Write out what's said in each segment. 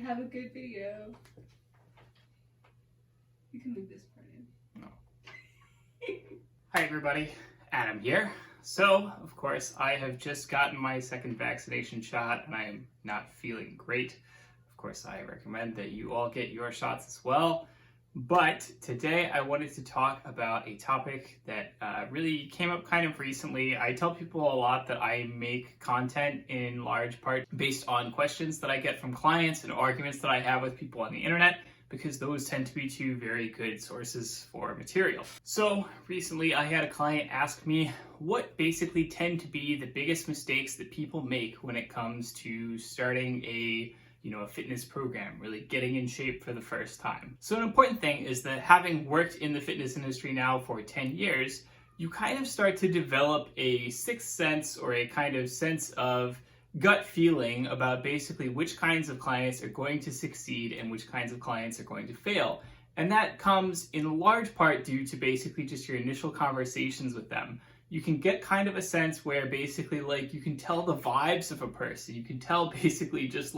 have a good video. You can leave this part in. No. Hi everybody, Adam here. So, of course, I have just gotten my second vaccination shot and I am not feeling great. Of course, I recommend that you all get your shots as well. But today I wanted to talk about a topic that really came up kind of recently. I tell people a lot that I make content in large part based on questions that I get from clients and arguments that I have with people on the internet, because those tend to be two very good sources for material. So recently I had a client ask me what basically tend to be the biggest mistakes that people make when it comes to starting a fitness program, really getting in shape for the first time. So an important thing is that having worked in the fitness industry now for 10 years, you kind of start to develop a sixth sense or a kind of sense of gut feeling about basically which kinds of clients are going to succeed and which kinds of clients are going to fail. And that comes in large part due to basically just your initial conversations with them. You can get kind of a sense where basically you can tell the vibes of a person. You can tell basically just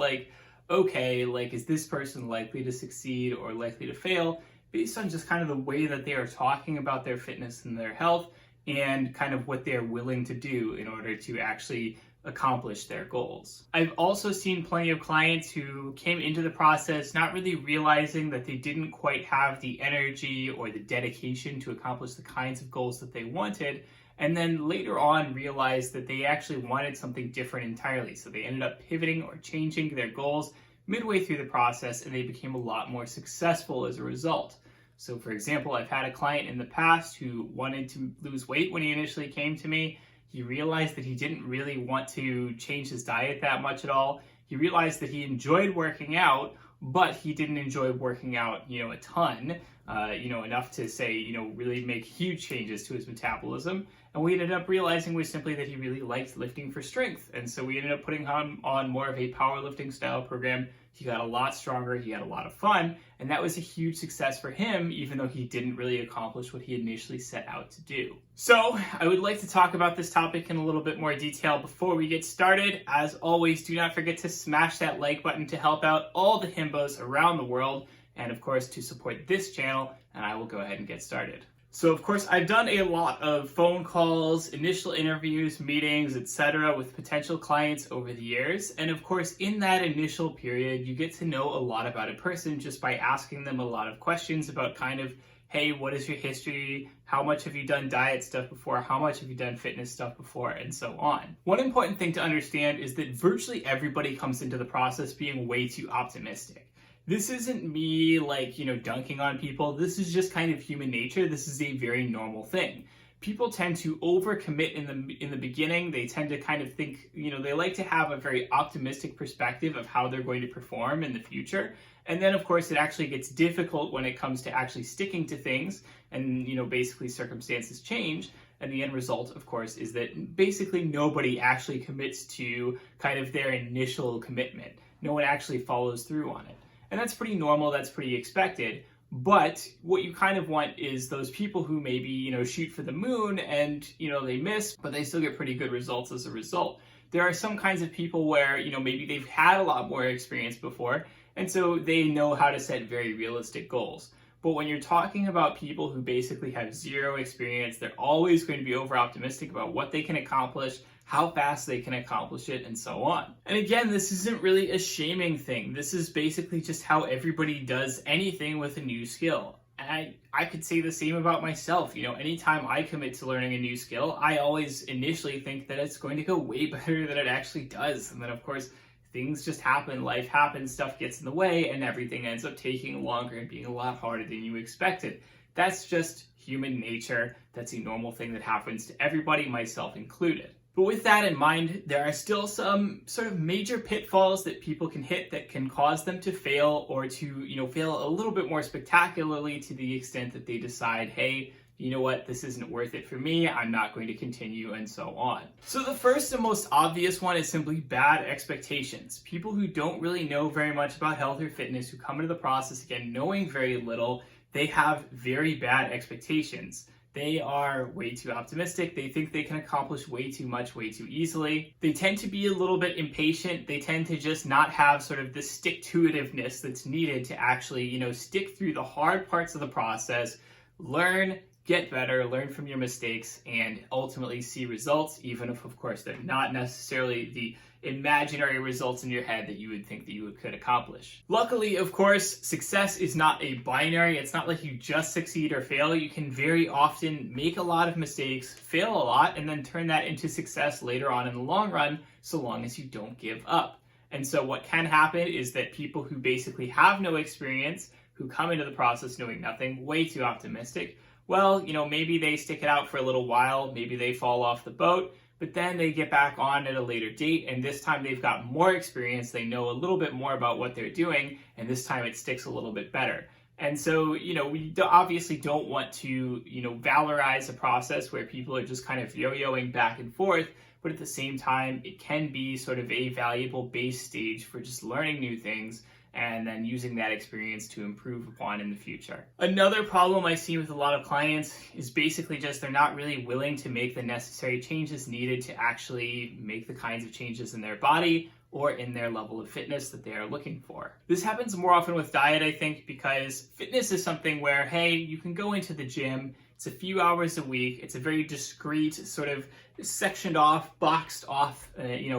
okay, is this person likely to succeed or likely to fail based on just kind of the way that they are talking about their fitness and their health and kind of what they're willing to do in order to actually accomplish their goals. I've also seen plenty of clients who came into the process not really realizing that they didn't quite have the energy or the dedication to accomplish the kinds of goals that they wanted, and then later on realized that they actually wanted something different entirely. So they ended up pivoting or changing their goals midway through the process, and they became a lot more successful as a result. So for example, I've had a client in the past who wanted to lose weight when he initially came to me. He realized that he didn't really want to change his diet that much at all. He realized that he enjoyed working out, but he didn't enjoy working out, a ton, enough to say, really make huge changes to his metabolism. And we ended up realizing was simply that he really liked lifting for strength. And so we ended up putting him on more of a powerlifting style program. He got a lot stronger, he had a lot of fun, and that was a huge success for him, even though he didn't really accomplish what he initially set out to do. So I would like to talk about this topic in a little bit more detail before we get started. As always, do not forget to smash that like button to help out all the Himbos around the world, and of course to support this channel, and I will go ahead and get started. So of course, I've done a lot of phone calls, initial interviews, meetings, etc. with potential clients over the years. And of course, in that initial period, you get to know a lot about a person just by asking them a lot of questions about kind of, hey, what is your history? How much have you done diet stuff before? How much have you done fitness stuff before? And so on. One important thing to understand is that virtually everybody comes into the process being way too optimistic. This isn't me dunking on people. This is just kind of human nature. This is a very normal thing. People tend to overcommit in the beginning. They tend to kind of think, they like to have a very optimistic perspective of how they're going to perform in the future. And then of course it actually gets difficult when it comes to actually sticking to things and basically circumstances change. And the end result, of course, is that basically nobody actually commits to kind of their initial commitment. No one actually follows through on it. And that's pretty normal, that's pretty expected. But what you kind of want is those people who maybe, shoot for the moon and, they miss, but they still get pretty good results as a result. There are some kinds of people where, maybe they've had a lot more experience before, and so they know how to set very realistic goals. But when you're talking about people who basically have zero experience, they're always going to be over optimistic about what they can accomplish, how fast they can accomplish it, and so on. And again, this isn't really a shaming thing. This is basically just how everybody does anything with a new skill. And I could say the same about myself. Anytime I commit to learning a new skill, I always initially think that it's going to go way better than it actually does. And then of course, things just happen, life happens, stuff gets in the way, and everything ends up taking longer and being a lot harder than you expected. That's just human nature. That's a normal thing that happens to everybody, myself included. But with that in mind, there are still some sort of major pitfalls that people can hit that can cause them to fail, or to, fail a little bit more spectacularly to the extent that they decide, hey, you know what, this isn't worth it for me, I'm not going to continue, and so on. So the first and most obvious one is simply bad expectations. People who don't really know very much about health or fitness, who come into the process, again, knowing very little, they have very bad expectations. They are way too optimistic. They think they can accomplish way too much, way too easily. They tend to be a little bit impatient. They tend to just not have sort of the stick-to-itiveness that's needed to actually, stick through the hard parts of the process, learn, get better, learn from your mistakes, and ultimately see results, even if, of course, they're not necessarily the imaginary results in your head that you would think that you could accomplish. Luckily, of course, success is not a binary. It's not like you just succeed or fail. You can very often make a lot of mistakes, fail a lot, and then turn that into success later on in the long run, so long as you don't give up. And so what can happen is that people who basically have no experience, who come into the process knowing nothing, way too optimistic, well, maybe they stick it out for a little while, maybe they fall off the boat, but then they get back on at a later date, and this time they've got more experience, they know a little bit more about what they're doing, and this time it sticks a little bit better. And so, we obviously don't want to, valorize a process where people are just kind of yo-yoing back and forth, but at the same time, it can be sort of a valuable base stage for just learning new things and then using that experience to improve upon in the future. Another problem I see with a lot of clients is basically just they're not really willing to make the necessary changes needed to actually make the kinds of changes in their body or in their level of fitness that they are looking for. This happens more often with diet, I think, because fitness is something where, hey, you can go into the gym, it's a few hours a week, it's a very discrete, sort of sectioned off, boxed off,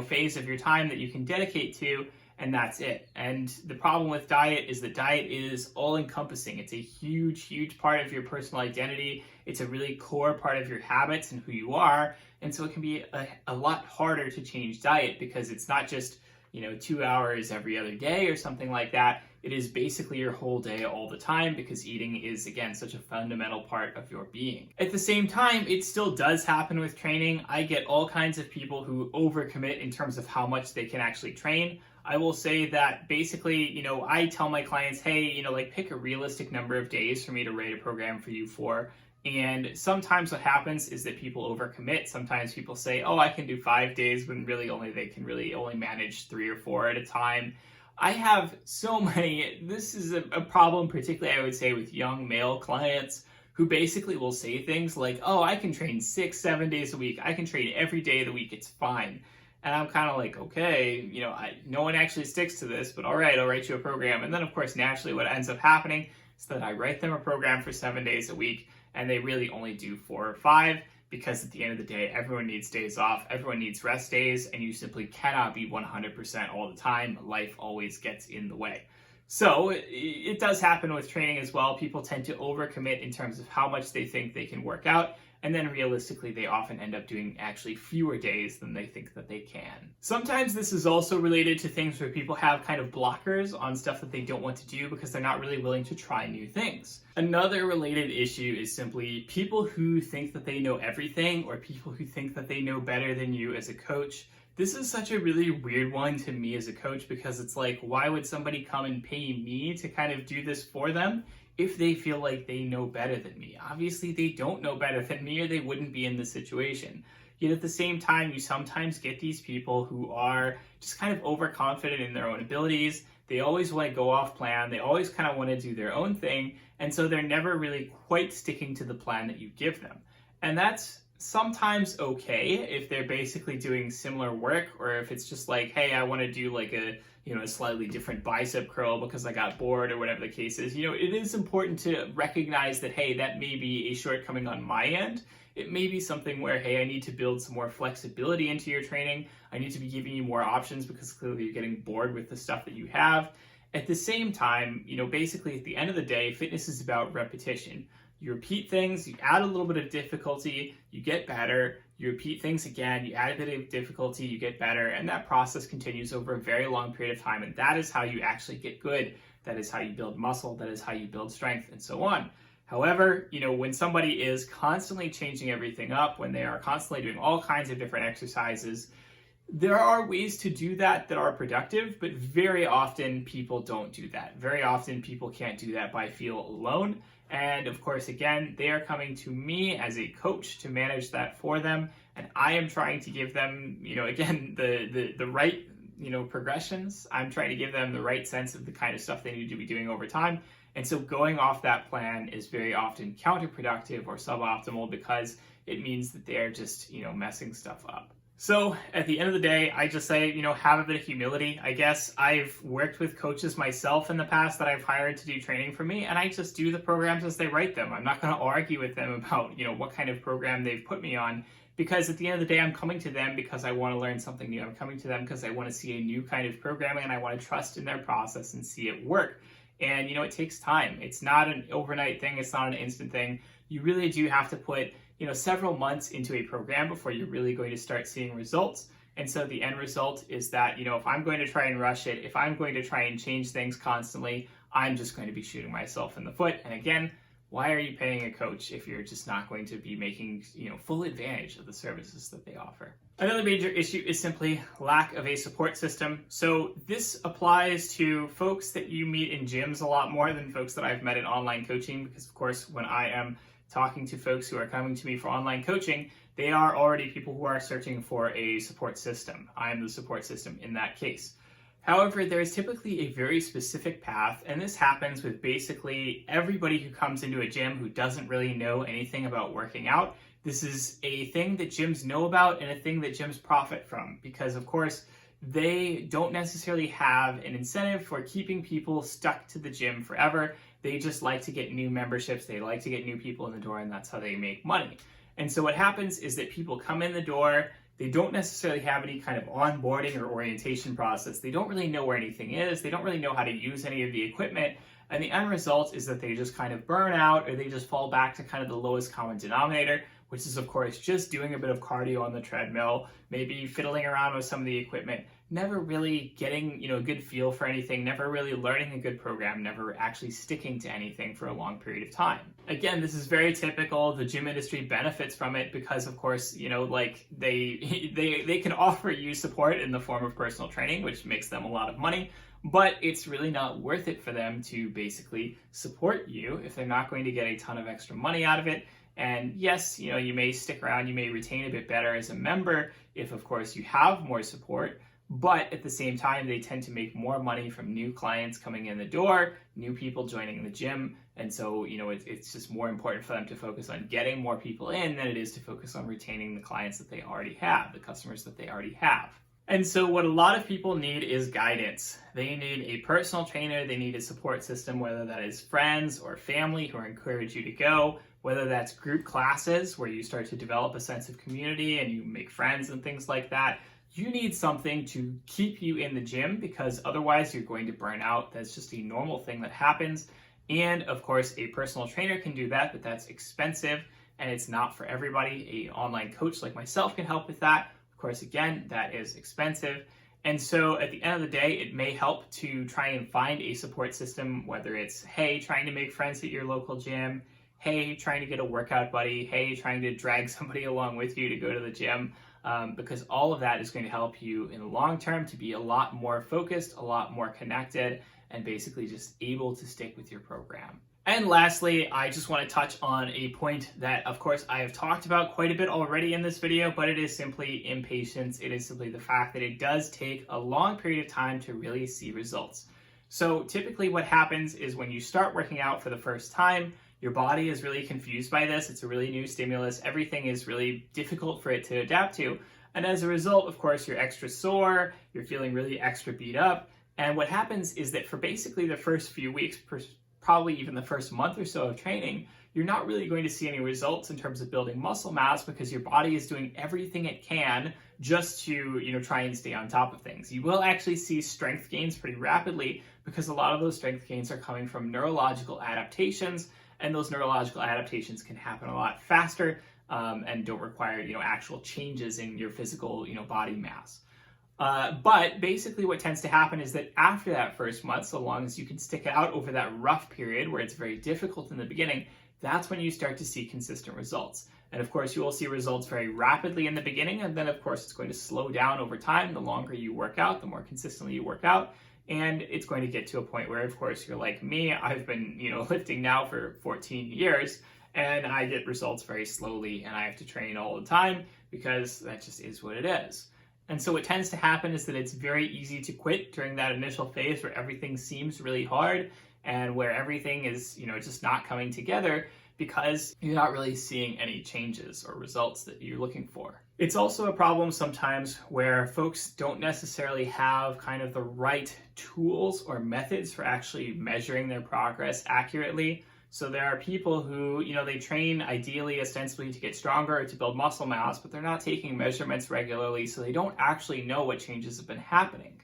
phase of your time that you can dedicate to, and that's it. And the problem with diet is that diet is all-encompassing. It's a huge, huge part of your personal identity. It's a really core part of your habits and who you are. And so it can be a lot harder to change diet because it's not just, 2 hours every other day or something like that. It is basically your whole day all the time because eating is, again, such a fundamental part of your being. At the same time, it still does happen with training. I get all kinds of people who overcommit in terms of how much they can actually train. I will say that basically, I tell my clients, hey, pick a realistic number of days for me to write a program for you for. And sometimes what happens is that people overcommit. Sometimes people say, oh, I can do 5 days when really they can only manage 3 or 4 at a time. I have so many, this is a problem particularly I would say with young male clients who basically will say things like, oh, I can train 6-7 days a week. I can train every day of the week. It's fine. And I'm kind of like, okay, no one actually sticks to this, but all right, I'll write you a program. And then, of course, naturally what ends up happening is that I write them a program for 7 days a week, and they really only do 4 or 5, because at the end of the day, everyone needs days off, everyone needs rest days, and you simply cannot be 100% all the time. Life always gets in the way. So it does happen with training as well. People tend to overcommit in terms of how much they think they can work out, and then realistically, they often end up doing actually fewer days than they think that they can. Sometimes this is also related to things where people have kind of blockers on stuff that they don't want to do because they're not really willing to try new things. Another related issue is simply people who think that they know everything, or people who think that they know better than you as a coach. This is such a really weird one to me as a coach because it's like, why would somebody come and pay me to kind of do this for them if they feel like they know better than me? Obviously, they don't know better than me or they wouldn't be in this situation. Yet at the same time, you sometimes get these people who are just kind of overconfident in their own abilities. They always want to go off plan. They always kind of want to do their own thing. And so they're never really quite sticking to the plan that you give them. And that's sometimes okay if they're basically doing similar work, or if it's just like, hey, I want to do like a slightly different bicep curl because I got bored or whatever the case is. It is important to recognize that, hey, that may be a shortcoming on my end. It may be something where, hey, I need to build some more flexibility into your training. I need to be giving you more options because clearly you're getting bored with the stuff that you have. At the same time, basically at the end of the day, fitness is about repetition. You repeat things, you add a little bit of difficulty, you get better. You repeat things again, you add a bit of difficulty, you get better, and that process continues over a very long period of time, and that is how you actually get good. That is how you build muscle, that is how you build strength, and so on. However, when somebody is constantly changing everything up, when they are constantly doing all kinds of different exercises, there are ways to do that that are productive, but very often people don't do that. Very often people can't do that by feel alone. And of course, again, they are coming to me as a coach to manage that for them. And I am trying to give them, again, the right, progressions. I'm trying to give them the right sense of the kind of stuff they need to be doing over time. And so going off that plan is very often counterproductive or suboptimal because it means that they're just, messing stuff up. So at the end of the day, I just say, have a bit of humility. I guess I've worked with coaches myself in the past that I've hired to do training for me, and I just do the programs as they write them. I'm not going to argue with them about, what kind of program they've put me on, because at the end of the day, I'm coming to them because I want to learn something new. I'm coming to them because I want to see a new kind of programming and I want to trust in their process and see it work. And, it takes time. It's not an overnight thing. It's not an instant thing. You really do have to put several months into a program before you're really going to start seeing results. And so the end result is that, if I'm going to try and rush it, if I'm going to try and change things constantly, I'm just going to be shooting myself in the foot. And again, why are you paying a coach if you're just not going to be making, full advantage of the services that they offer? Another major issue is simply lack of a support system. So this applies to folks that you meet in gyms a lot more than folks that I've met in online coaching, because of course, when I am talking to folks who are coming to me for online coaching, they are already people who are searching for a support system. I'm the support system in that case. However, there is typically a very specific path, and this happens with basically everybody who comes into a gym who doesn't really know anything about working out. This is a thing that gyms know about and a thing that gyms profit from, because of course, they don't necessarily have an incentive for keeping people stuck to the gym forever. They just like to get new memberships. They like to get new people in the door, and that's how they make money. And so what happens is that people come in the door, they don't necessarily have any kind of onboarding or orientation process. They don't really know where anything is. They don't really know how to use any of the equipment. And the end result is that they just kind of burn out, or they just fall back to kind of the lowest common denominator, which is of course just doing a bit of cardio on the treadmill, maybe fiddling around with some of the equipment, never really getting a good feel for anything, never really learning a good program, never actually sticking to anything for a long period of time. Again, this is very typical. The gym industry benefits from it because of course, they can offer you support in the form of personal training, which makes them a lot of money, but it's really not worth it for them to basically support you if they're not going to get a ton of extra money out of it. And yes, you may stick around, you may retain a bit better as a member if of course you have more support, but at the same time, they tend to make more money from new clients coming in the door, new people joining the gym. And so, it's just more important for them to focus on getting more people in than it is to focus on retaining the clients that they already have, the customers that they already have. And so what a lot of people need is guidance. They need a personal trainer, they need a support system, whether that is friends or family who encourage you to go, whether that's group classes where you start to develop a sense of community and you make friends and things like that. You need something to keep you in the gym because otherwise you're going to burn out. That's just a normal thing that happens. And of course, a personal trainer can do that, but that's expensive and it's not for everybody. An online coach like myself can help with that. Of course, again, that is expensive. And so at the end of the day, it may help to try and find a support system, whether it's, hey, trying to make friends at your local gym, hey, trying to get a workout buddy, hey, trying to drag somebody along with you to go to the gym. Because all of that is going to help you in the long term to be a lot more focused, a lot more connected, and basically just able to stick with your program. And lastly, I just want to touch on a point that, of course, I have talked about quite a bit already in this video, but it is simply impatience. It is simply the fact that it does take a long period of time to really see results. So typically what happens is when you start working out for the first time, your body is really confused by this. It's a really new stimulus. Everything is really difficult for it to adapt to. And as a result, of course, you're extra sore, you're feeling really extra beat up. And what happens is that for basically the first few weeks, probably even the first month or so of training, you're not really going to see any results in terms of building muscle mass because your body is doing everything it can just to, try and stay on top of things. You will actually see strength gains pretty rapidly because a lot of those strength gains are coming from neurological adaptations. And those neurological adaptations can happen a lot faster and don't require, actual changes in your physical, body mass. But basically what tends to happen is that after that first month, so long as you can stick it out over that rough period where it's very difficult in the beginning, that's when you start to see consistent results. And of course, you will see results very rapidly in the beginning. And then of course, it's going to slow down over time. The longer you work out, the more consistently you work out. And it's going to get to a point where, of course, you're like me. I've been, lifting now for 14 years, and I get results very slowly, and I have to train all the time because that just is what it is. And so what tends to happen is that it's very easy to quit during that initial phase where everything seems really hard and where everything is, just not coming together because you're not really seeing any changes or results that you're looking for. It's also a problem sometimes where folks don't necessarily have kind of the right tools or methods for actually measuring their progress accurately. So there are people who, they train ideally ostensibly to get stronger or to build muscle mass, but they're not taking measurements regularly, so they don't actually know what changes have been happening.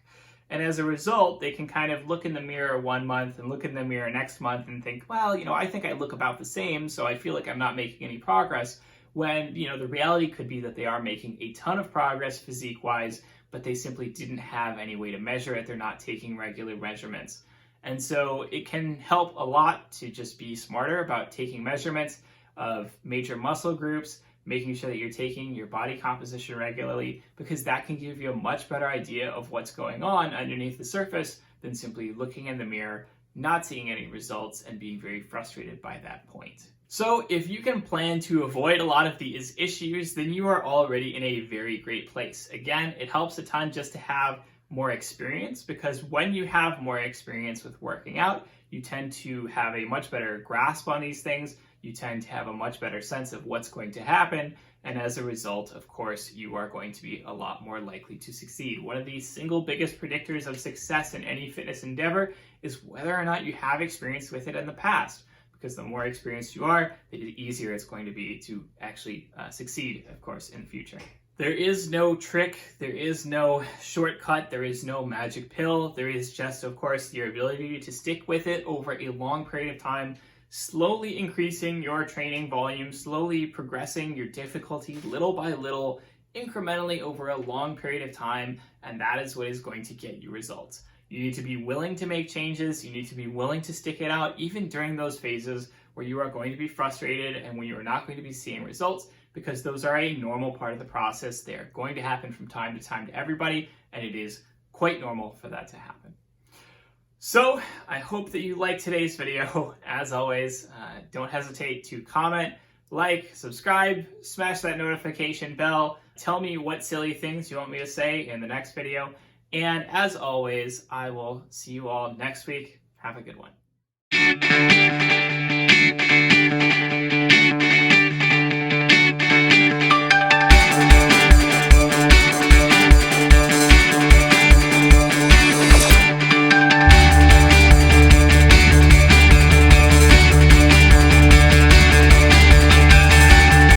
And as a result, they can kind of look in the mirror one month and look in the mirror next month and think, well, I think I look about the same, so I feel like I'm not making any progress. When, the reality could be that they are making a ton of progress physique-wise, but they simply didn't have any way to measure it. They're not taking regular measurements. And so it can help a lot to just be smarter about taking measurements of major muscle groups, making sure that you're taking your body composition regularly, because that can give you a much better idea of what's going on underneath the surface than simply looking in the mirror, not seeing any results, and being very frustrated by that point. So if you can plan to avoid a lot of these issues, then you are already in a very great place. Again, it helps a ton just to have more experience, because when you have more experience with working out, you tend to have a much better grasp on these things. You tend to have a much better sense of what's going to happen. And as a result, of course, you are going to be a lot more likely to succeed. One of the single biggest predictors of success in any fitness endeavor is whether or not you have experience with it in the past. Because the more experienced you are, the easier it's going to be to actually succeed, of course, in the future. There is no trick, there is no shortcut, there is no magic pill. There is just, of course, your ability to stick with it over a long period of time, slowly increasing your training volume, slowly progressing your difficulty little by little, incrementally over a long period of time, and that is what is going to get you results. You need to be willing to make changes, you need to be willing to stick it out, even during those phases where you are going to be frustrated and when you are not going to be seeing results, because those are a normal part of the process. They are going to happen from time to everybody, and it is quite normal for that to happen. So I hope that you liked today's video. As always, don't hesitate to comment, like, subscribe, smash that notification bell. Tell me what silly things you want me to say in the next video. And as always, I will see you all next week. Have a good one.